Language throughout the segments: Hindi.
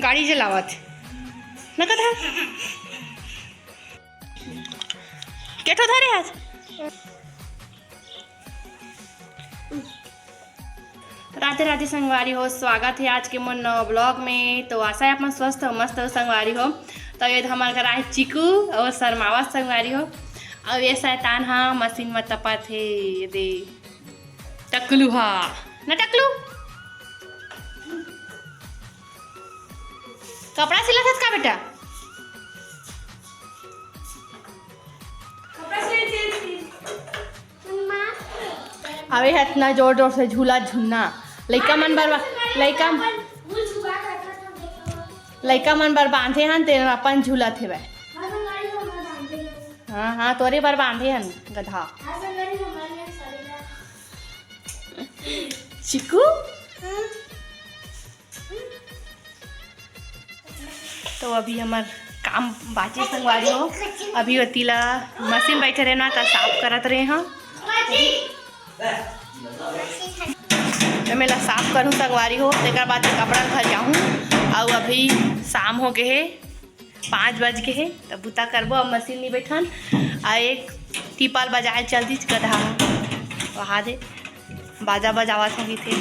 गाड़ी चलावत न कथा केठो धरे आज राधे राधे संगवारी हो। स्वागत है आज के मोर नवा ब्लॉग में। तो आशा है अपना स्वस्थ हो मस्त हो संगवारी हो। तो ये हमारे घर आए चिकू और शर्मावा संगवारी हो। अब ये शैतान हाँ मशीन में तपा थे दे टकलू हा न टकलू कपड़ा सिला था का बेटा अबे है इतना जोर जोर से झूला झूलना लइका मन बर बांधे हन ते अपन झूला थे भाई। हाँ हाँ तोरे बार बांधे हन गधा चिकू। तो अभी हमार काम बाजी संगवारी हो। अभी वतीला मशीन बैठे रहे ना तो साफ करत रहे हैं। मैं ला साफ करूँ संगवारी हो एक बाद कपड़ा घर जाऊँ। और अभी शाम हो गए है 5 बज गए है तब बुता करबो। अब मशीन नहीं बैठन आ एक टीपाल बजाए चल दी गधा वहाँ दे बाजा बजावा सही थे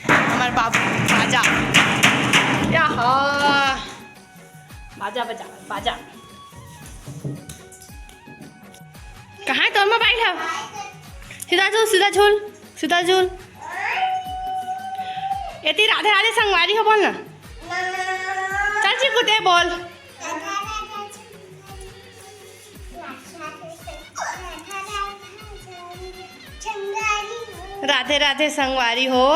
हमार बाबू बाजा या बाजा बजा बाजा कहाँ है तो मोबाइल है सीधा झूल सीधा झूल। एती राधे राधे संगवारी हो बोल ना चल चिकू दे बोल। राधे राधे संगवारी हो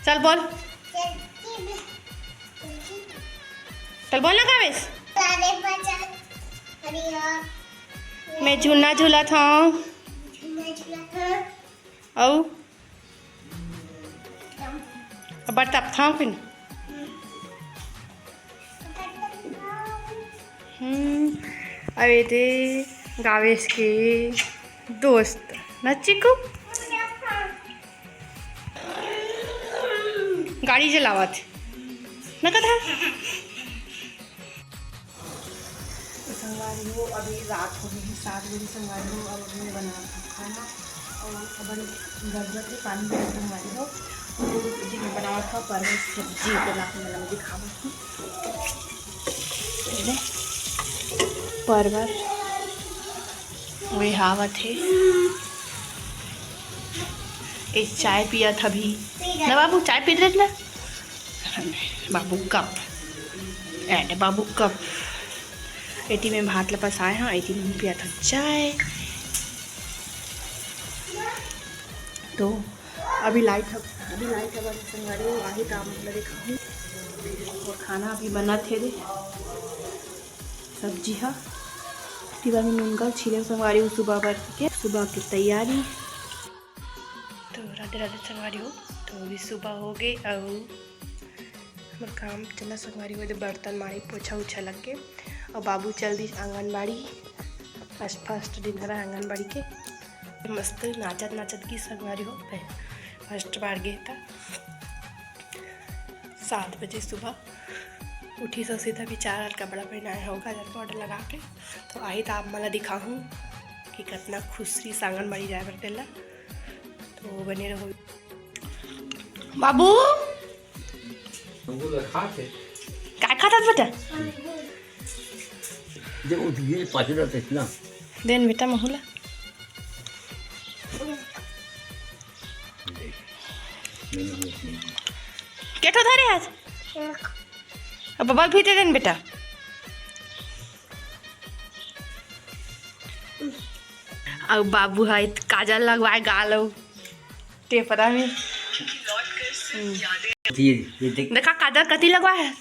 चल बोल चल बोल ना कावेश मैं झूलना झूला था औ बर्तन था फिर अरे दे गावेश के दोस्त न चिकू गाड़ी चलावत न कथा संगवारी हो। अभी रात हो गई 7 बजे संगवारी हो। अब अभी बना खाना और अब गरगट के पानी में संगवारी हो जी में बनावा था परवल सब्जी बना के मैं दिखावा परवल वही हावत है। एक चाय पिया था भी ना बाबू चाय पी रहे ना बाबू कप ऐड बाबू कप एटी में भात लपस आए हैं। एटी में पिया था चाय। तो अभी लाइट है बस संगवारी हो आही काम मतलब दिखाऊँ और खाना अभी बना थे दे सब्जी है टिबा में नूनगा छिले संगवारी हो सुबह की तैयारी। तो राधे राधे संगवारी हो। तो अभी सुबह हो गई और हमारे काम चला संगवारी हो। बर्तन मारी पोछा उछा लग के और बाबू चल दी आंगनबाड़ी फर्स्ट दिन है आंगनबाड़ी के मस्त नाचत की संगवारी हो। फर्स्ट बार गए था 7 बजे सुबह उठी तो सीधा भी 4 कपड़ा पहनाया होगा जब ऑर्डर लगा के। तो आई तो आप मला दिखाऊँ कि कितना खुश रही आंगनबाड़ी जाए बर पहला। तो बने रहो बाबू क्या खाता बेटा देन बेटा महुला केठो धरे आज अब बबल भी दे देन बेटा। अब बाबू है काजल लगवाए गाल टेपरा में देखा काजल कति लगवाए